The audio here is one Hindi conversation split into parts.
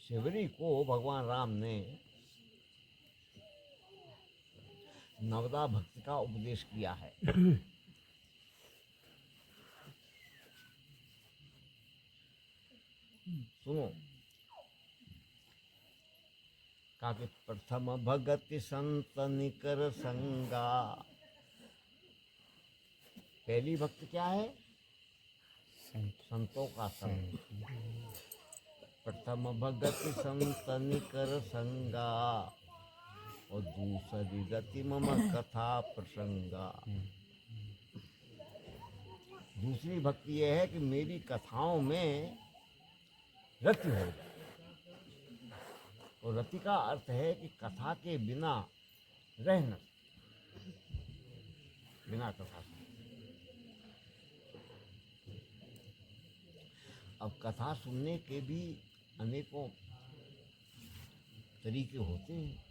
शिवरी को भगवान राम ने नवदा भक्ति का उपदेश किया है। सुनो, कहा कि प्रथम भगति संत निकर संगा। पहली भक्ति क्या है? संतों का संग। प्रथम भगति संत निकर संगा और दूसरी गति मम कथा प्रसंगा। दूसरी भक्ति यह है कि मेरी कथाओं में रति हो जाए। और रति का अर्थ है कि कथा के बिना रह न, बिना कथा के। अब कथा सुनने के भी अनेकों तरीके होते हैं।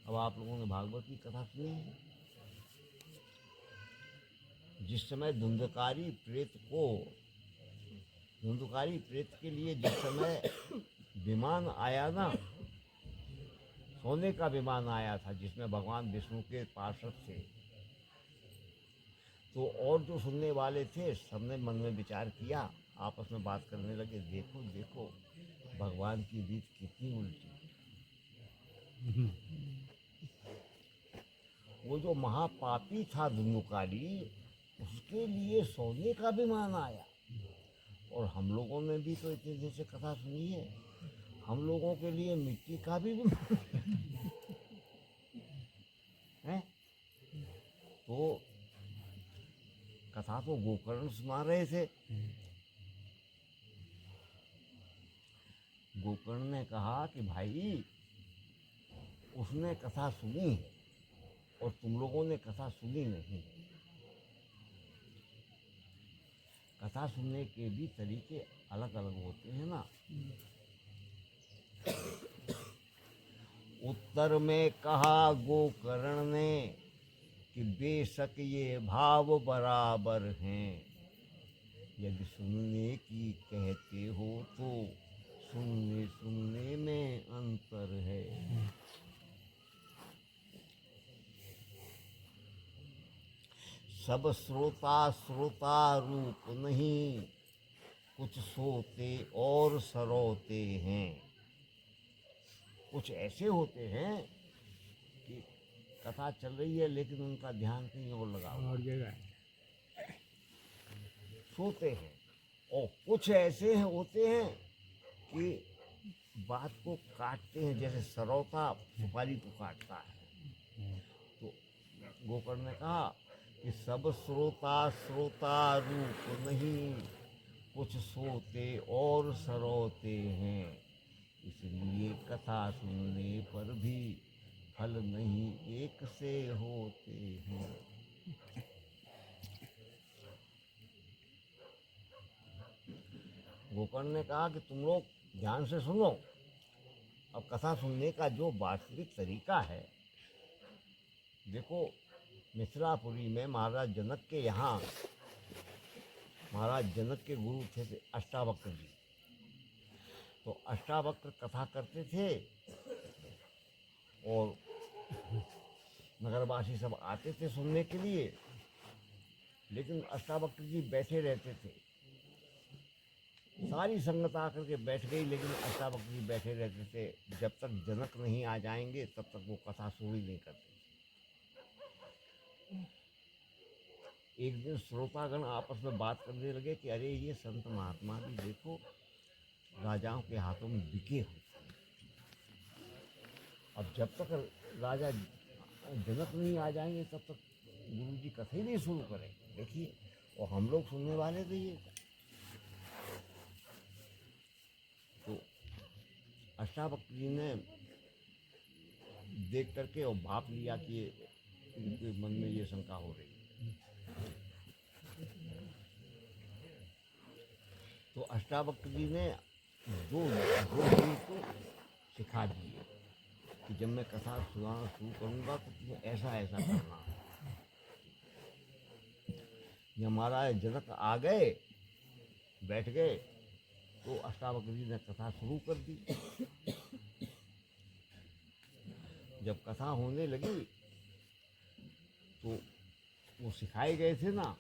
अब आप लोगों ने भागवत की कथा सुनी है। जिस समय धुंधकारी प्रेत के लिए जिस समय विमान आया ना, सोने का विमान आया था जिसमें भगवान विष्णु के पार्षद थे, तो और जो सुनने वाले थे सबने मन में विचार किया, आपस में बात करने लगे, देखो देखो भगवान की रीत कितनी उल्टी। वो जो महापापी था धुंधकारी, उसके लिए सोने का विमान आया। और हम लोगों ने भी तो इतने दिन से कथा सुनी है, हम लोगों के लिए मिट्टी का भी विमान है। तो कथा तो गोकर्ण सुना रहे थे। गोकर्ण ने कहा कि भाई उसने कथा सुनी है और तुम लोगों ने कथा सुनी नहीं। कथा सुनने के भी तरीके अलग अलग होते हैं ना। उत्तर में कहा गोकर्ण ने कि बेशक ये भाव बराबर हैं। यदि सुनने की कहते हो तो सुनने सुनने में अंतर है। सब श्रोता श्रोता रूप नहीं, कुछ सोते और सरोते हैं। कुछ ऐसे होते हैं कि कथा चल रही है लेकिन उनका ध्यान कहीं और लगा हुआ है, सोते हैं। और कुछ ऐसे होते हैं कि बात को काटते हैं, जैसे सरौता सुपारी को काटता है। तो गोकर्ण ने कहा कि सब श्रोता श्रोता रूप नहीं, कुछ सोते और सरोते हैं। इसलिए कथा सुनने पर भी फल नहीं एक से होते हैं। गोकर्ण ने कहा कि तुम लोग ध्यान से सुनो। अब कथा सुनने का जो वास्तविक तरीका है, देखो मिथिलापुरी में महाराज जनक के यहाँ, महाराज जनक के गुरु थे अष्टावक्र जी। तो अष्टावक्र कथा करते थे और नगरवासी सब आते थे सुनने के लिए, लेकिन अष्टावक्र जी बैठे रहते थे। सारी संगत आकर के बैठ गई, लेकिन अष्टावक्र जी बैठे रहते थे। जब तक जनक नहीं आ जाएंगे तब तक वो कथा शुरू ही नहीं करते। एक दिन श्रोतागण आपस में बात करने लगे कि अरे ये संत महात्मा भी देखो राजाओं के हाथों में बिके हुए। अब जब तक राजा जनक नहीं आ जाएंगे तब तक गुरु जी कथा ही नहीं शुरू करें। देखिए, और हम लोग सुनने वाले थे ये। तो अष्टावक्र जी ने देख करके और भाप लिया कि इनके मन में ये शंका हो रही है। तो अष्टावक्र जी ने दो को सिखा दिए कि जब मैं कथा सुनाना शुरू करूँगा तो तुम्हें ऐसा ऐसा करना है। जब महाराज जनक आ गए, बैठ गए, तो अष्टावक्र जी ने कथा शुरू कर दी। जब कथा होने लगी तो वो सिखाए गए थे ना,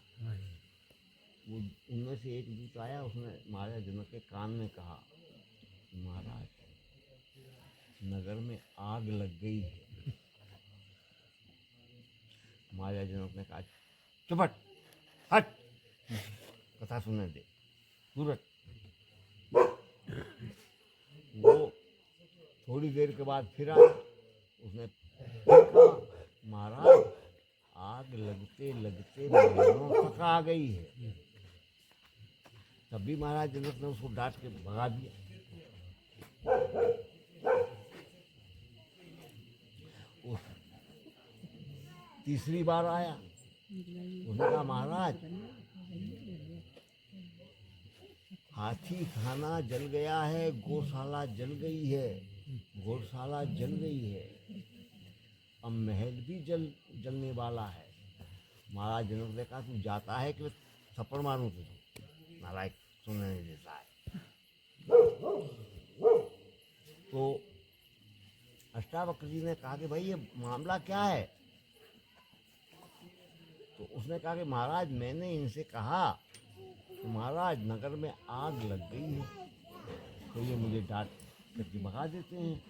वो उनमें से एक दूत आया, उसने महाराज जनक के कान में कहा, महाराज नगर में आग लग गई है। महाराज जनक ने कहा, चुप हट, कथा सुनने दे, दूर हट। वो थोड़ी देर के बाद फिर आया, उसने कहा, महाराज आग लगते लगते महीनों तक आ गई है। तभी महाराज जनक ने उसको डांट के भगा दिया। तीसरी बार आया, उसने कहा, महाराज हाथी खाना जल गया है, गौशाला जल गई है, गौशाला जल गई है, अब महल भी जलने वाला है। महाराज जनक ने कहा, तू जाता है कि थप्पड़ मारूं तुझे? नालायक, सुनने नहीं देता है। तो अष्टावक्र जी ने कहा कि भाई ये मामला क्या है? तो उसने कहा कि महाराज मैंने इनसे कहा तो महाराज नगर में आग लग गई है, तो ये मुझे डांट करके भगा देते हैं।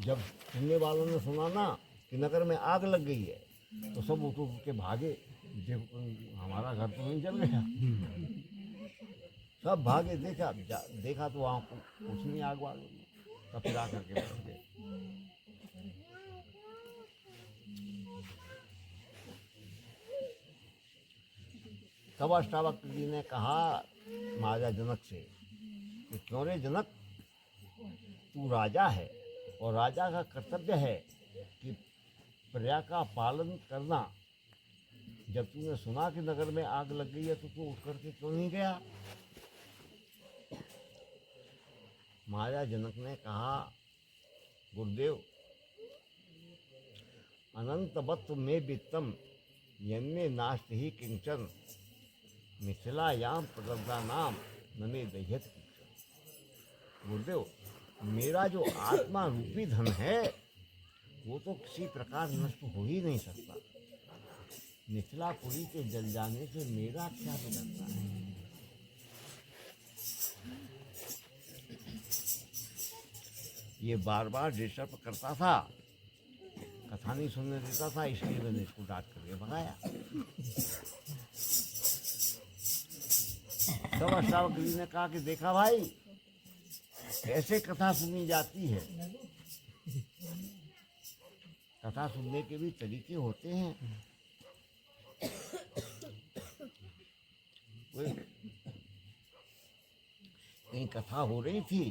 जब सुनने वालों ने सुना ना कि नगर में आग लग गई है तो सब उठ उठ के भागे, देखो हमारा घर तो नहीं जल गया। सब भागे, देखा तो वहाँ कुछ नहीं आग वालों ने, तब फिर आकर के बैठ गए। तब अष्टावक्र जी ने कहा महाराजा जनक से कि क्यों रे जनक, तू राजा है और राजा का कर्तव्य है कि प्रजा का पालन करना। जब तूने सुना कि नगर में आग लग गई है तो तू उठ करके क्यों नहीं गया? महाराजा जनक ने कहा, गुरुदेव अनंतवत्व में वित्तम यन्मे नास्त ही किंचन मिथिलायाम प्रलब्धा नाम नमे दह्यत किंचन। गुरुदेव मेरा जो आत्मा रूपी धन है वो तो किसी प्रकार नष्ट हो ही नहीं सकता। मिथिलापुरी के जल जाने से मेरा क्या बिगड़ता है? ये बार बार डिस्टर्ब करता था, कथा नहीं सुनने देता था, इसलिए मैंने इसको डांट करके भगाया। तब अष्टावक्र जी ने कहा कि देखा भाई कैसे कथा सुनी जाती है। कथा सुनने के भी तरीके होते हैं। कहीं कथा हो रही थी